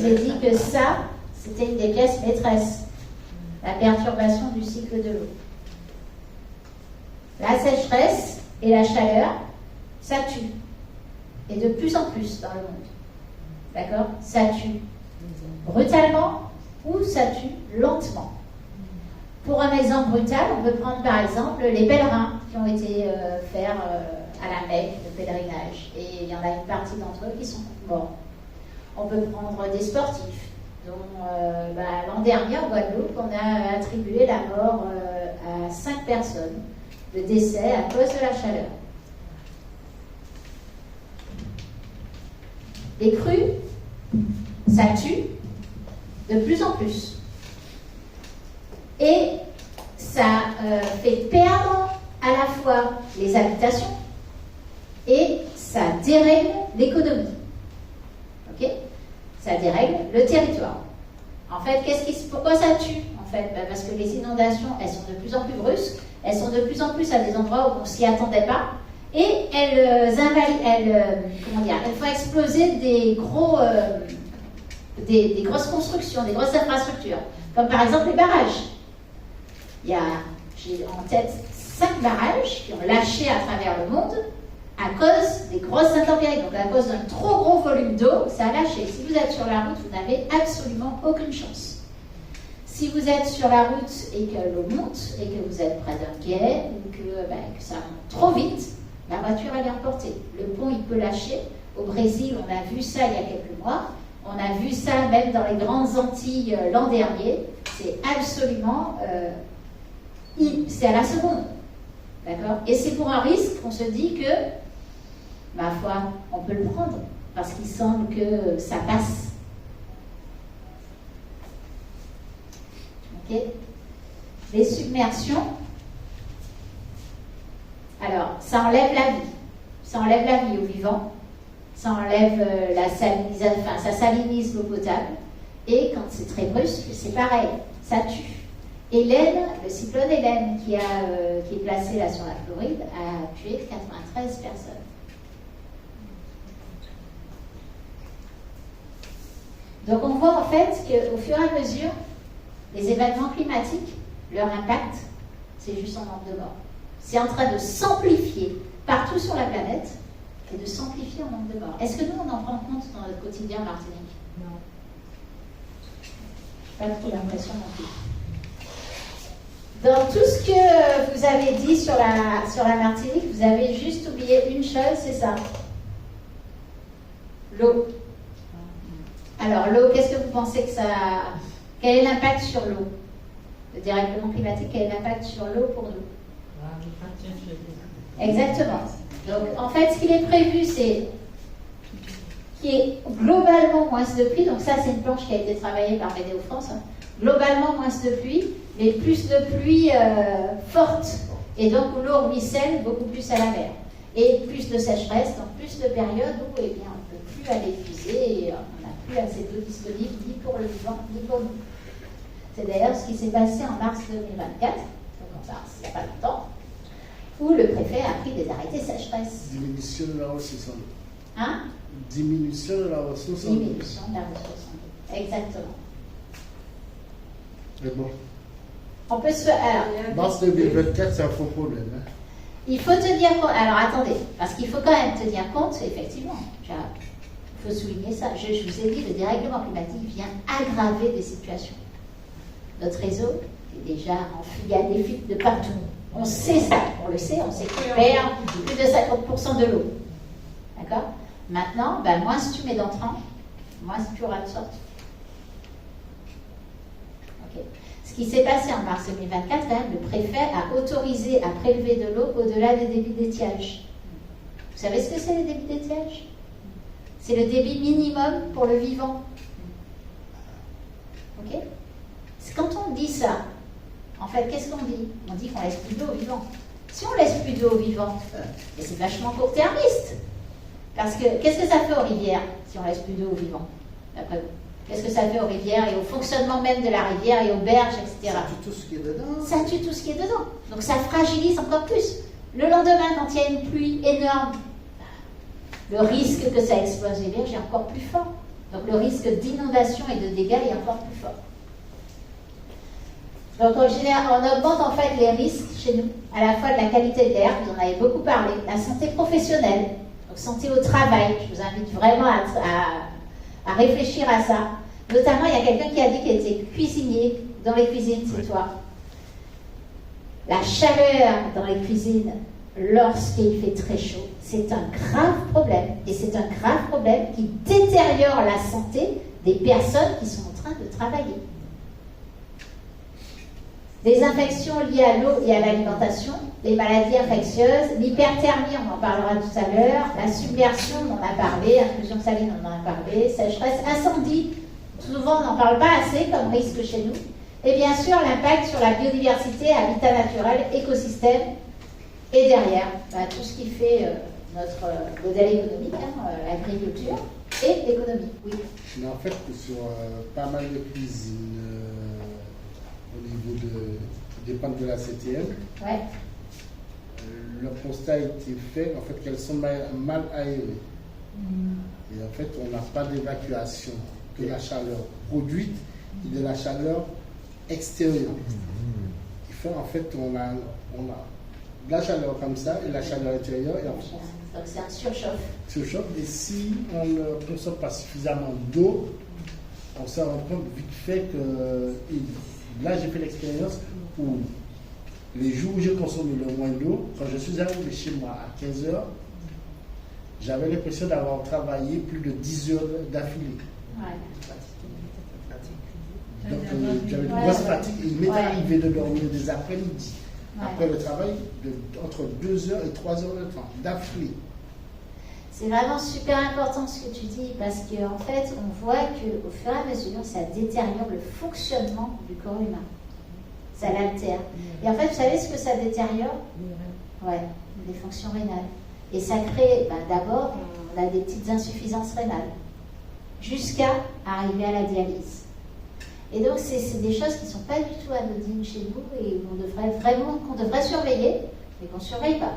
ai dit que ça, c'était une des pièces maîtresses. La perturbation du cycle de l'eau. La sécheresse et la chaleur, ça tue. Et de plus en plus dans le monde. D'accord? Ça tue brutalement ou ça tue lentement. Pour un exemple brutal, on peut prendre par exemple les pèlerins qui ont été faire à la Mecque le pèlerinage. Et il y en a une partie d'entre eux qui sont morts. On peut prendre des sportifs, dont l'an dernier en Guadeloupe, on a attribué la mort à 5 personnes, de décès à cause de la chaleur. Les crues, ça tue de plus en plus. Et ça fait perdre à la fois les habitations et ça dérègle l'économie. Ok? Ça dérègle le territoire. En fait, pourquoi ça tue? En fait, parce que les inondations, elles sont de plus en plus brusques, elles sont de plus en plus à des endroits où on ne s'y attendait pas, et elles font exploser des grosses constructions, des grosses infrastructures, comme par exemple les barrages. J'ai en tête 5 barrages qui ont lâché à travers le monde à cause des grosses intempéries. Donc à cause d'un trop gros volume d'eau, ça a lâché. Si vous êtes sur la route, vous n'avez absolument aucune chance. Si vous êtes sur la route et que l'eau monte, et que vous êtes près d'un quai, ou que ça monte trop vite, la voiture elle est emportée. Le pont il peut lâcher. Au Brésil, on a vu ça il y a quelques mois. On a vu ça même dans les grandes Antilles l'an dernier. C'est absolument... c'est à la seconde. D'accord? Et c'est pour un risque qu'on se dit que, ma foi, on peut le prendre, parce qu'il semble que ça passe. Ok? Les submersions, alors, ça enlève la vie. Ça enlève la vie aux vivants. Ça enlève la salinisation, enfin, ça salinise l'eau potable. Et quand c'est très brusque, c'est pareil, ça tue. Hélène, le cyclone Hélène qui est placé là sur la Floride, a tué 93 personnes. Donc on voit en fait qu'au fur et à mesure, les événements climatiques, leur impact, c'est juste en nombre de morts. C'est en train de s'amplifier partout sur la planète et de s'amplifier en nombre de morts. Est-ce que nous, on en prend compte dans notre quotidien, Martinique? Non. Pas trop l'impression non plus. Dans tout ce que vous avez dit sur la Martinique, vous avez juste oublié une chose, c'est ça. L'eau. Alors, l'eau, qu'est-ce que vous pensez que ça... Quel est l'impact sur l'eau? Le dérèglement climatique, quel est l'impact sur l'eau pour nous? Exactement. Donc, en fait, ce qu'il est prévu, c'est qu'il y ait globalement moins de pluie. Donc, ça, c'est une planche qui a été travaillée par Météo France. Globalement, moins de pluie, mais plus de pluie forte. Et donc, l'eau ruisselle beaucoup plus à la mer. Et plus de sécheresse, donc plus de périodes où on ne peut plus aller puiser et on n'a plus assez d'eau disponible ni pour le vivant, ni pour nous. C'est d'ailleurs ce qui s'est passé en mars 2024, donc en mars, il n'y a pas longtemps, où le préfet a pris des arrêtés sécheresse. Diminution de la ressource en eau. Hein? Diminution de la ressource en eau. Diminution de la ressource en eau. Exactement. Mais bon. On peut se... Alors, mars 2024, c'est un faux problème. Hein? Il faut tenir compte... Alors, attendez, parce qu'il faut quand même tenir compte, effectivement, il faut souligner ça. Je vous ai dit, le dérèglement climatique vient aggraver des situations. Notre réseau est déjà enfui, il y a des fuites de partout. On sait ça, on le sait, on sait qu'il perd plus de 50% de l'eau. D'accord? Maintenant, moins si tu mets d'entrant, moins si tu auras de sortie. Ok. Ce qui s'est passé en mars 2024, le préfet a autorisé à prélever de l'eau au-delà des débits d'étiage. Vous savez ce que c'est les débits d'étiage? C'est le débit minimum pour le vivant. Ok? Quand on dit ça, en fait, qu'est-ce qu'on dit? On dit qu'on laisse plus d'eau aux vivants. Si on laisse plus d'eau aux vivants, c'est vachement court-termiste. Parce que, qu'est-ce que ça fait aux rivières si on laisse plus d'eau aux vivants, d'après vous? Qu'est-ce que ça fait aux rivières et au fonctionnement même de la rivière et aux berges, etc. Ça tue tout ce qui est dedans. Ça tue tout ce qui est dedans. Donc ça fragilise encore plus. Le lendemain, quand il y a une pluie énorme, le risque que ça explose les berges est encore plus fort. Donc le risque d'inondation et de dégâts est encore plus fort. Donc en général, on augmente en fait les risques chez nous, à la fois de la qualité de l'air, vous en avez beaucoup parlé, la santé professionnelle, donc santé au travail, je vous invite vraiment à réfléchir à ça. Notamment, il y a quelqu'un qui a dit qu'il était cuisinier dans les cuisines, c'est toi. La chaleur dans les cuisines, lorsqu'il fait très chaud, c'est un grave problème. Et c'est un grave problème qui détériore la santé des personnes qui sont en train de travailler. Des infections liées à l'eau et à l'alimentation, les maladies infectieuses, l'hyperthermie, on en parlera tout à l'heure, la submersion, on en a parlé, inclusion saline, on en a parlé, sécheresse, incendie, souvent on n'en parle pas assez comme risque chez nous. Et bien sûr, l'impact sur la biodiversité, habitat naturel, écosystème, et derrière, tout ce qui fait notre modèle économique, l'agriculture et l'économie. Oui. Mais en fait, sur pas mal de cuisines au niveau des dépendant de la CTM, ouais. Le constat a été fait en fait qu'elles sont mal aérées. Et en fait, on n'a pas d'évacuation de la chaleur produite et de la chaleur extérieure. Il fait en fait, on a de la chaleur comme ça et la chaleur intérieure. Et donc c'est un surchauffe. Surchauffe. Et si on ne consomme pas suffisamment d'eau, on se rend compte vite fait que. Là, j'ai fait l'expérience où les jours où j'ai consommé le moins d'eau, quand je suis arrivé chez moi à 15 h, j'avais l'impression d'avoir travaillé plus de 10 heures d'affilée. Ouais. Donc, j'avais une grosse fatigue et il m'est arrivé de dormir des après-midi, après le travail, entre 2 h et 3 h de temps, d'affilée. C'est vraiment super important ce que tu dis parce qu'en fait, on voit qu'au fur et à mesure, ça détériore le fonctionnement du corps humain. Ça l'altère. Et en fait, vous savez ce que ça détériore? Ouais, les fonctions rénales. Et ça crée, d'abord, on a des petites insuffisances rénales, jusqu'à arriver à la dialyse. Et donc, c'est des choses qui ne sont pas du tout anodines chez nous et qu'on devrait surveiller, mais qu'on ne surveille pas.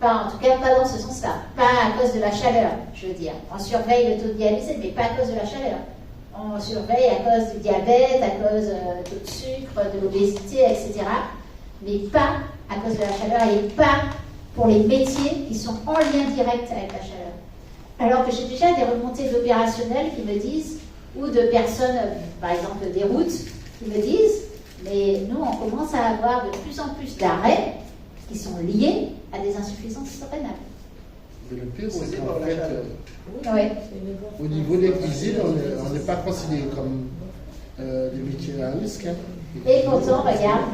En tout cas, pas dans ce sens-là. Pas à cause de la chaleur, je veux dire. On surveille le taux de dialyse, mais pas à cause de la chaleur. On surveille à cause du diabète, à cause du sucre, de l'obésité, etc. Mais pas à cause de la chaleur et pas pour les métiers qui sont en lien direct avec la chaleur. Alors que j'ai déjà des remontées d'opérationnels qui me disent, ou de personnes, par exemple des routes, qui me disent, mais nous, on commence à avoir de plus en plus d'arrêts qui sont liés à des insuffisances rénales. Mais le pire, c'est qu'en fait, au niveau des cuisines, on n'est pas considéré comme des métiers à risque. Et pourtant, regarde,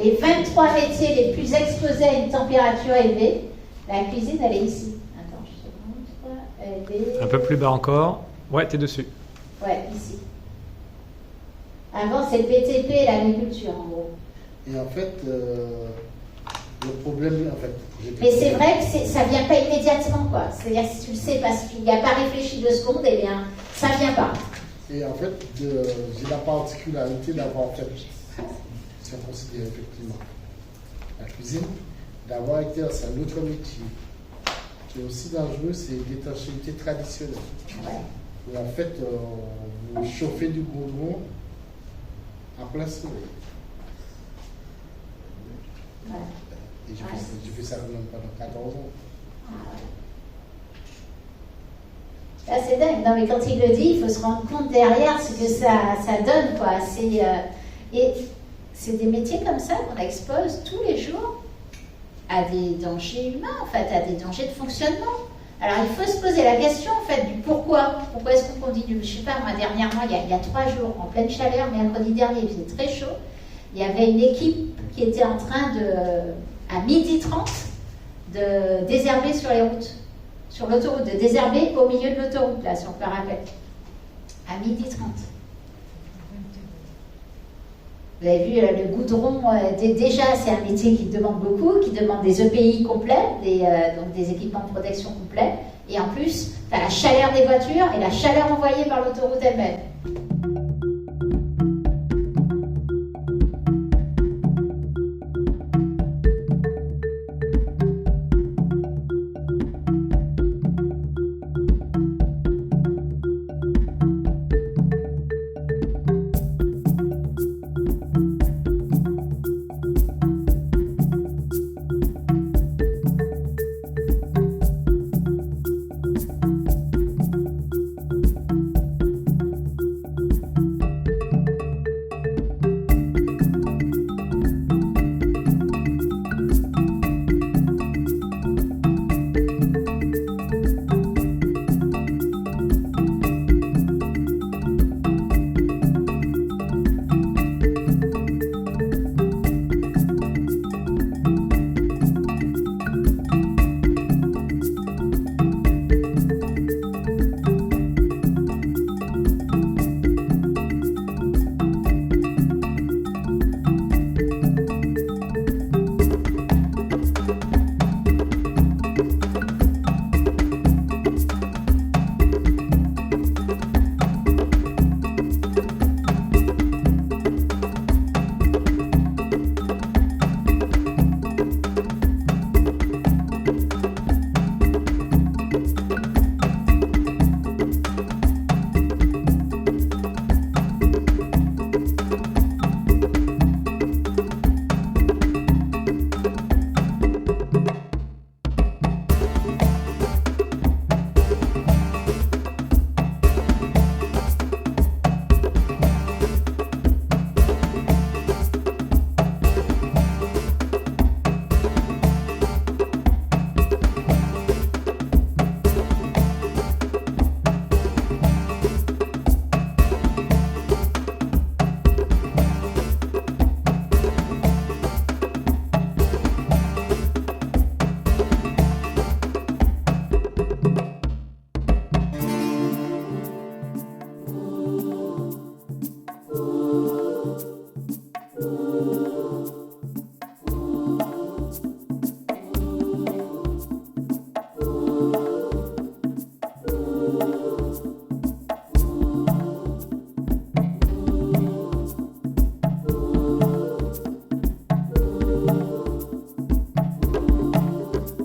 les 23 métiers les plus exposés à une température élevée, la cuisine, elle est ici. Attends, je te montre. Elle est... Un peu plus bas encore. Ouais, t'es dessus. Ouais, ici. Avant, c'est le BTP et l'agriculture, en gros. Et en fait, le problème, en fait... Mais c'est vrai que ça ne vient pas immédiatement, quoi. C'est-à-dire, si tu le sais, parce qu'il n'y a pas réfléchi 2 secondes, eh bien, ça ne vient pas. Et en fait, j'ai la particularité d'avoir fait, si on considère effectivement la cuisine, d'avoir exercé un autre métier qui est aussi dangereux, c'est l'étanchéité traditionnelle. Ouais. Où en fait, vous chauffez du goudron en plein soleil. Ouais. Et j'ai fait ça pendant 14 ans. Là, c'est dingue. Non, mais quand il le dit, il faut se rendre compte derrière ce que ça donne, quoi. Et c'est des métiers comme ça qu'on expose tous les jours à des dangers humains, en fait, à des dangers de fonctionnement. Alors, il faut se poser la question, en fait, du pourquoi. Pourquoi est-ce qu'on continue? Je ne sais pas, moi, dernièrement, il y a 3 jours, en pleine chaleur, mercredi dernier, il faisait très chaud. Il y avait une équipe qui était en train à 12h30, de désherber sur les routes, sur l'autoroute, de désherber au milieu de l'autoroute, là, si on peut rappeler. À 12h30. Vous avez vu le goudron, déjà c'est un métier qui demande beaucoup, qui demande des EPI complets, donc des équipements de protection complets, et en plus, tu as la chaleur des voitures et la chaleur envoyée par l'autoroute elle-même.